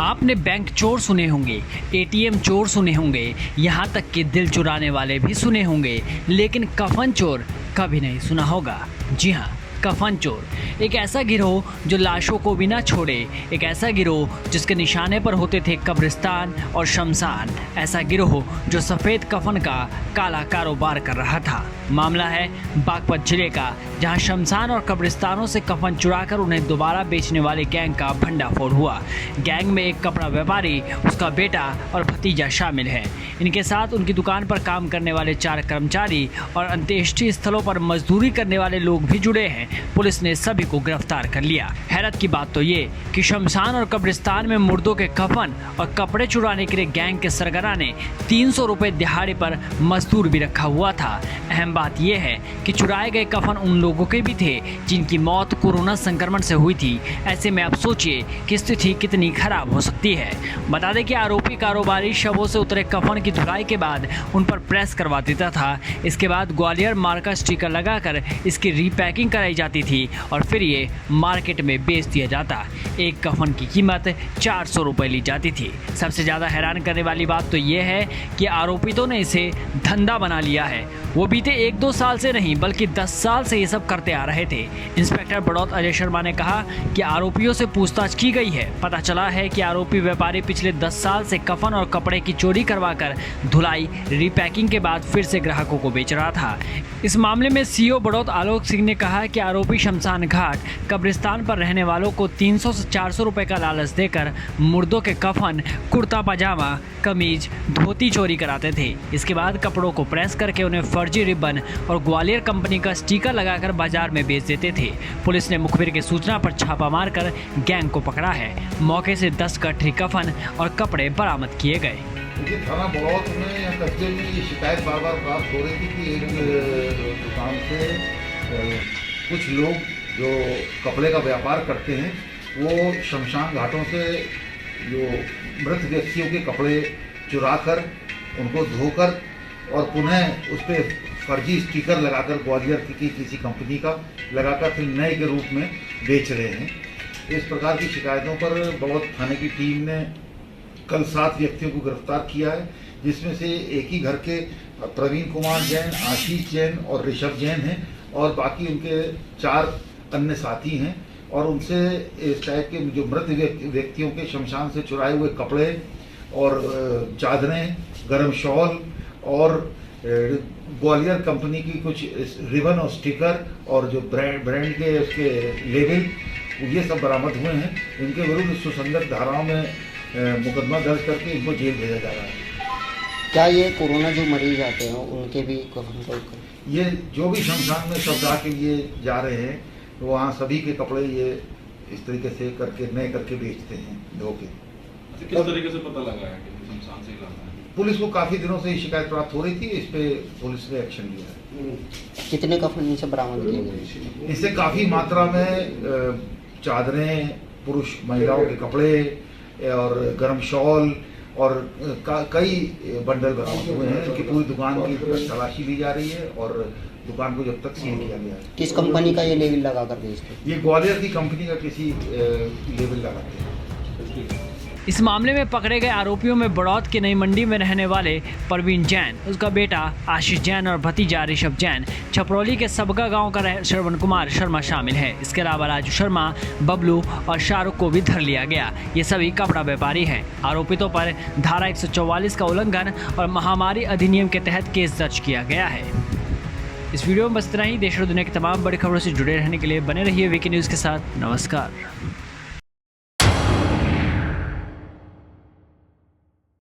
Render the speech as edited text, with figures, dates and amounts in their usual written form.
आपने बैंक चोर सुने होंगे, एटीएम चोर सुने होंगे, यहाँ तक कि दिल चुराने वाले भी सुने होंगे, लेकिन कफन चोर कभी नहीं सुना होगा। जी हाँ, कफन चोर एक ऐसा गिरोह जो लाशों को भी ना छोड़े, एक ऐसा गिरोह जिसके निशाने पर होते थे कब्रिस्तान और शमशान, ऐसा गिरोह जो सफ़ेद कफन का काला कारोबार कर रहा था। मामला है बागपत जिले का, जहां शमशान और कब्रिस्तानों से कफन चुराकर उन्हें दोबारा बेचने वाले गैंग का भंडाफोड़ हुआ। गैंग में एक कपड़ा व्यापारी, उसका बेटा और भतीजा शामिल है। इनके साथ उनकी दुकान पर काम करने वाले 4 कर्मचारी और अंत्येष्टि स्थलों पर मजदूरी करने वाले लोग भी जुड़े हैं। पुलिस ने सभी को गिरफ्तार कर लिया। हैरत की बात तो ये कि शमशान और कब्रिस्तान में मुर्दों के कफन और कपड़े चुराने के लिए गैंग के सरगना ने 300 रुपए दिहाड़ी पर मजदूर भी रखा हुआ था। अहम बात यह है कि चुराए गए कफन उन लोगों के भी थे जिनकी मौत कोरोना संक्रमण से हुई थी। ऐसे में आप सोचिए कि स्थिति कितनी खराब हो सकती है। बता दें कि आरोपी कारोबारी शवों से उतरे कफन की धुलाई के बाद उन पर प्रेस करवा देता था। इसके बाद ग्वालियर मार्का स्टिकर लगाकर इसकी रीपैकिंग कराई जाती थी और फिर ये मार्केट में बेच दिया जाता। एक कफन की कीमत 400 रुपये ली जाती थी। सबसे ज़्यादा हैरान करने वाली बात तो ये है कि आरोपितों ने इसे धंधा बना लिया है। वो बीते 1-2 साल से नहीं बल्कि 10 साल से ये सब करते आ रहे थे। इंस्पेक्टर बड़ौत अजय शर्मा ने कहा कि आरोपियों से पूछताछ की गई है। पता चला है कि आरोपी व्यापारी पिछले 10 साल से कफन और कपड़े की चोरी करवाकर धुलाई रीपैकिंग के बाद फिर से ग्राहकों को बेच रहा था। इस मामले में सीओ बड़ौत आलोक सिंह ने कहा कि आरोपी शमशान घाट कब्रिस्तान पर रहने वालों को 300 से 400 रुपए का लालच देकर मुर्दों के कफन, कुर्ता पजामा, कमीज, धोती चोरी कराते थे। इसके बाद कपड़ों को प्रेस करके उन्हें फर्जी रिबन और ग्वालियर कंपनी का स्टिकर लगाकर बाजार में बेच देते थे। पुलिस ने मुखबिर की सूचना पर छापा मारकर गैंग को पकड़ा है। मौके से 10 गठरी कफन और कपड़े बरामद किए गए। मुझे थाना बड़ौत में या कस्बे में ये शिकायत बार बार प्राप्त हो रही थी कि एक दुकान से कुछ लोग जो कपड़े का व्यापार करते हैं वो शमशान घाटों से जो मृत व्यक्तियों के कपड़े चुराकर उनको धोकर और पुनः उस पर फर्जी स्टिकर लगाकर ग्वालियर की किसी कंपनी का लगाकर फिर नए के रूप में बेच रहे हैं। इस प्रकार की शिकायतों पर बड़ौत थाने की टीम ने कल 7 व्यक्तियों को गिरफ्तार किया है, जिसमें से एक ही घर के प्रवीण कुमार जैन, आशीष जैन और ऋषभ जैन हैं और बाकी उनके 4 अन्य साथी हैं। और उनसे इस टाइप के जो मृत व्यक्तियों के शमशान से चुराए हुए कपड़े और चादरें, गर्म शॉल और ग्वालियर कंपनी की कुछ रिबन और स्टिकर और जो ब्रांड के उसके लेबल, ये सब बरामद हुए हैं। इनके विरुद्ध सुसंगत धाराओं में मुकदमा दर्ज करके इनको जेल भेजा जा रहा है। क्या ये कोरोना जो मरीज आते हैं उनके भी कफन, ये जो भी शमशान में शवदाह के लिए जा रहे हैं तो वहाँ सभी के कपड़े ये इस तरीके से करके नए करके बेचते हैं धो के। किस तरीके से पता लगा है कि शमशान से लाना है? पुलिस को काफी दिनों से शिकायत प्राप्त हो रही थी, इस पे पुलिस ने एक्शन लिया है। कितने कफन इनसे बरामद किए गए? इससे काफी मात्रा में चादरें, पुरुष महिलाओं के कपड़े और गर्म शॉल और कई बंडल बरामद हुए हैं। इनकी पूरी दुकान की तलाशी ली जा रही है और दुकान को जब तक सील किया गया है। किस कंपनी का ये लेबल लगा कर बेचते हैं? ये ग्वालियर की कंपनी का किसी लेबल लगाते हैं। इस मामले में पकड़े गए आरोपियों में बड़ौत की नई मंडी में रहने वाले प्रवीण जैन, उसका बेटा आशीष जैन और भतीजा ऋषभ जैन, छपरौली के सबगा गांव का श्रवण कुमार शर्मा शामिल है। इसके अलावा राजू शर्मा, बबलू और शाहरुख को भी धर लिया गया। ये सभी कपड़ा व्यापारी हैं। आरोपितों पर धारा 144 का उल्लंघन और महामारी अधिनियम के तहत केस दर्ज किया गया है। इस वीडियो में बस इतना ही। देश और दुनिया की तमाम बड़ी खबरों से जुड़े रहने के लिए बने रहिए वीके न्यूज़ के साथ। नमस्कार।